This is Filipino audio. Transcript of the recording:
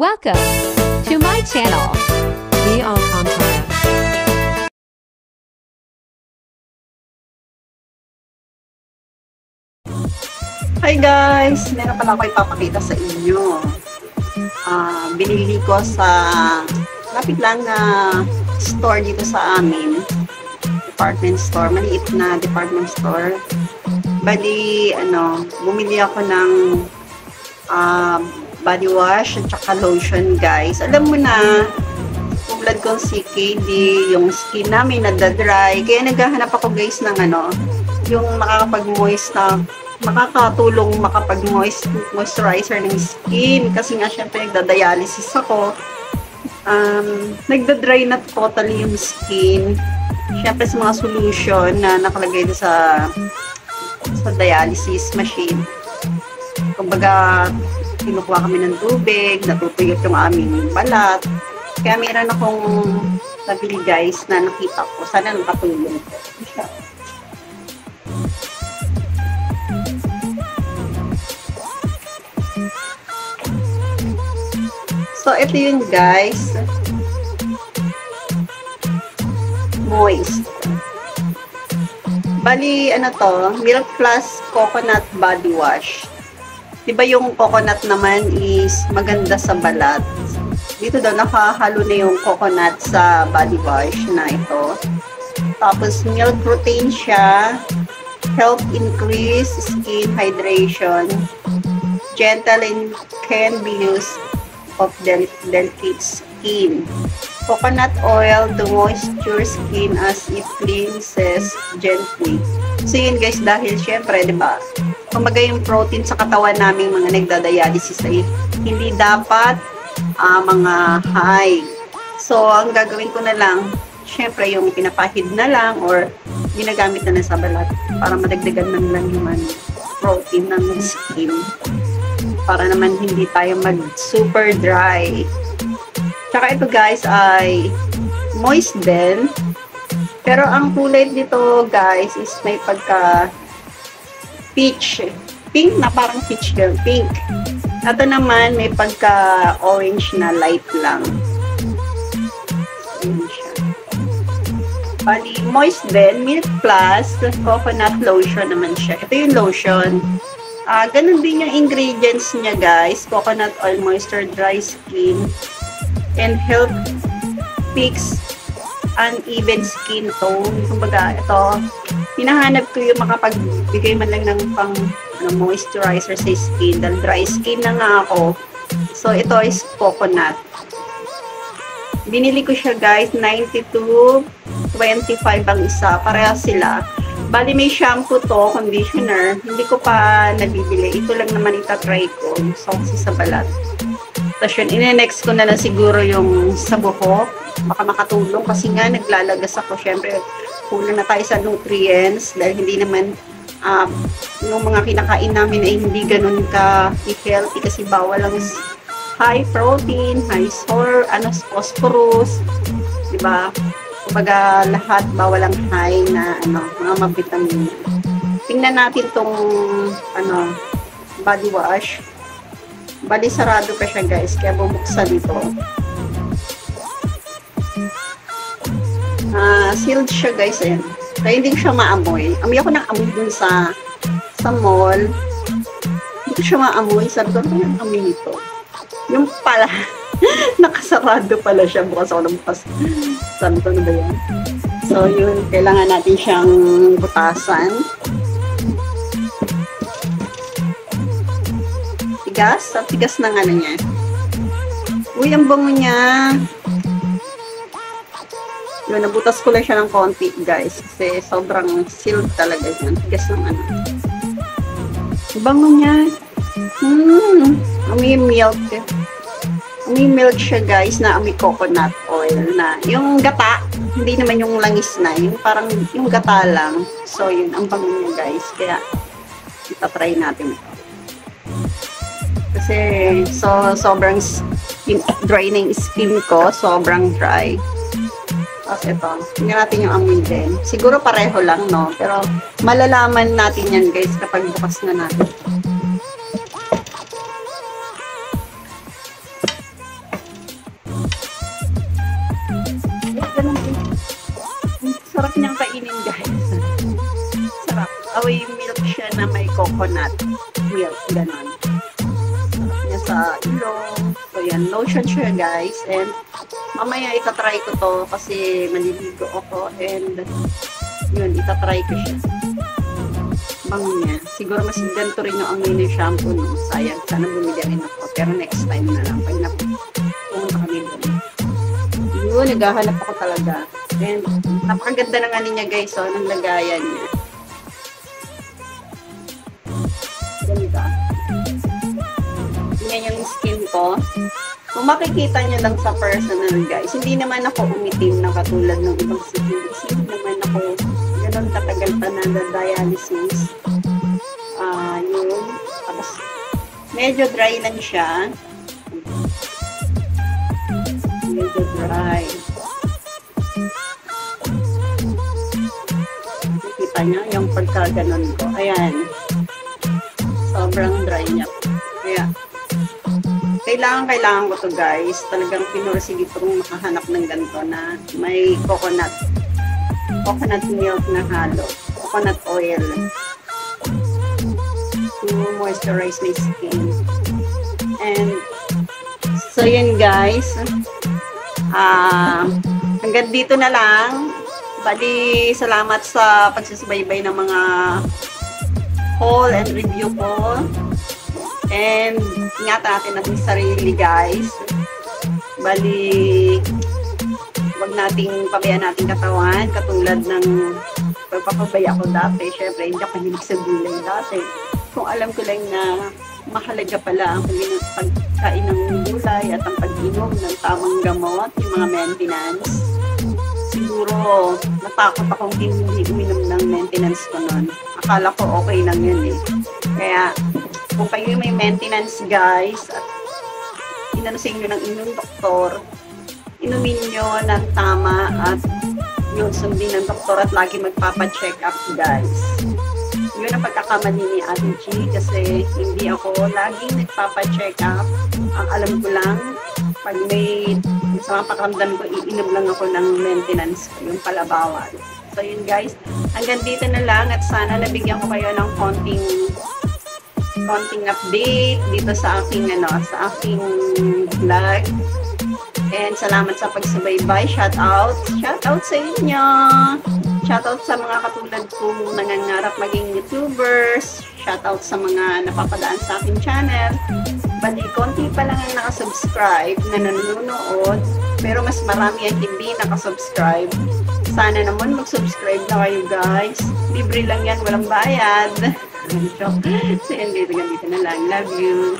Welcome to my channel. Be Alcantara. Hi guys! Meron pala ako ipapakita sa inyo. Binili ko sa lapit lang na store dito sa amin. Department store. Maliit na department store. Bali, bumili ako ng body wash at saka lotion guys. Alam mo na, tulad kong si KD, yung skin namin nadadry. Kaya naghahanap ako guys ng yung makakapag-moist na makakatulong makapag-moisturizer ng skin. Kasi nga syempre nagda-dialysis ako. Nagda-dry na totally yung skin. Syempre sa mga solution na nakalagay sa dialysis machine. Kumbaga, kinukuha kami ng tubig, natutuyot yung aming balat. Kaya meron akong nabili guys na nakita ko. Sana nakatulong ko. So, ito yun guys. Moist. Bali, Milk Plus Coconut Body Wash. Diba yung coconut naman is maganda sa balat. Dito daw nakahalo na yung coconut sa body wash na ito. Tapos milk protein siya. Help increase skin hydration. Gentle and can be used of delicate skin. Coconut oil to moisture skin as it cleanses gently. So yun guys, dahil syempre, diba, kumbaga yung protein sa katawan namin mga nagdadialysis ay hindi dapat mga high. So, ang gagawin ko na lang, syempre yung pinapahid na lang or ginagamit na sa balat para madagdagan man lang yung protein ng skin. Para naman hindi tayo mag-super dry. Tsaka ito guys ay moist din. Pero ang kulay dito guys is may pagka peach. Pink na parang peach girl. Pink. Ito naman may pagka orange na light lang. Ayan siya. Bali, moist din. Milk Plus coconut lotion naman siya. Ito yung lotion. Ganun din yung ingredients niya guys. Coconut oil, moisture, dry skin, and help fix uneven skin tone. Kumbaga, ito, hinahanap ko yung makapagbigay man lang ng pang moisturizer sa skin. Dahil dry skin na nga ako. So, ito is coconut. Binili ko siya guys, 92, 25 ang isa. Parehas sila. Bali, may shampoo to, conditioner. Hindi ko pa nabibili. Ito lang naman itatry ko. So, kasi sa balat. Tapos yun, ine-next ko na lang siguro yung sa buhok. Baka makatulong kasi nga naglalagas ako. Siyempre, kulang na tayo sa nutrients dahil hindi naman yung mga kinakain namin ay hindi ganun ka-healthy kasi bawal lang high protein, high phosphorus, diba? Kumbaga lahat bawal ang high na mga mabitamin. Tingnan natin tong body wash. Bali sarado pa siya guys, kaya bubuksan ito. Sealed siya guys, ayan. Kaya hindi siya maamoy. Amoy ako ng amoy dun sa mall. Hindi ko siya maamoy. Sabi ko, ano yung amoy nito? Yung pala, nakasarado pala siya. Bukas ako nabukas. Sabi ko, ano ba yan? So, yun. Kailangan natin siyang butasan. Tigas. Sa tigas ng niya. Uy, ang bango niya. Yun, nabutas ko lang siya ng konti, guys. Kasi sobrang sealed talaga yan. Tigas ng bango niya. Amoy milk. Amoy milk siya, guys, na amoy coconut oil na. Yung gata, hindi naman yung langis na. Yung parang, yung gata lang. So, yun, ang bango niya, guys. Kaya, itatry natin ito. Kasi, sobrang dry na yung skin ko. Sobrang dry. Tapos ito, tingnan natin yung amoy din. Siguro pareho lang, no? Pero malalaman natin yan, guys, kapag bukas na natin. coconut milk, ganon. Niya sa ilong. So, yan, lotion siya, guys. And, mamaya itatry ko to kasi maliligo ako. And, yun, itatry ko siya. Bango niya. Siguro mas ganito rin yung amoy ng shampoo, no? Sayang, sana bumili rin ako. Pero next time na lang, pag napunta kami doon. Yun, naghahanap ako talaga. And, napakaganda ng ano niya, guys, oh, ng lagayan niya. Ganda. Yan yung skin ko. Kung makikita nyo lang sa personal, guys, hindi naman ako umitim na katulad ng ibang skin. Hindi naman ako ganun katagal pa na dialysis. Yun. Tapos, medyo dry lang siya. Medyo dry. Nakikita nyo yung pagka-ganon ko. Ayan. Sobrang dry niya. Kaya, kailangan ko to, guys. Talagang pinursige itong makahanap ng ganito na may coconut milk na halo. Coconut oil. To moisturize my skin. And, so yun, guys. Hanggang dito na lang. Bali, salamat sa pagsusubaybay ng mga haul and review ko. And, ingatan natin natin sarili, guys. Bali, wag nating pabayaan natin katawan, katulad ng pagpapabaya ko dati. Syempre, hindi ako hilig sa gulay dati. Kung alam ko lang na mahalaga pala ang pagkain ng gulay at ang pag-inom ng tamang gamot, yung mga maintenance. Siguro, natakot akong hindi uminom ng maintenance ko nun. Akala ko okay lang yun eh. Kaya, kung kayo may maintenance, guys, at inano sa inyo ng inyong doktor, inumin nyo ng tama at yun, sundin ng doktor at lagi magpapacheck up, guys. Yun ang pagkakamali ni Ate G kasi hindi ako laging nagpapacheck up. Ang alam ko lang, pag may sa mga pakiramdam ko, iinom lang ako ng maintenance ko, yung palabawan. So yun, guys, hanggang dito na lang at sana nabigyan ko kayo ng konting update dito sa aking vlog. And salamat sa pagsubaybay. Shout out sa inyo. Shout out sa mga katulad kong nangangarap maging YouTubers. Shout out sa mga napapadaan sa aking channel. Bali, konti pa lang ang nakasubscribe na nanonood, pero mas marami ang hindi nakasubscribe. Sana naman mag-subscribe na kayo, guys. Libre lang yan, walang bayad. So, yun, dito na lang. Love you.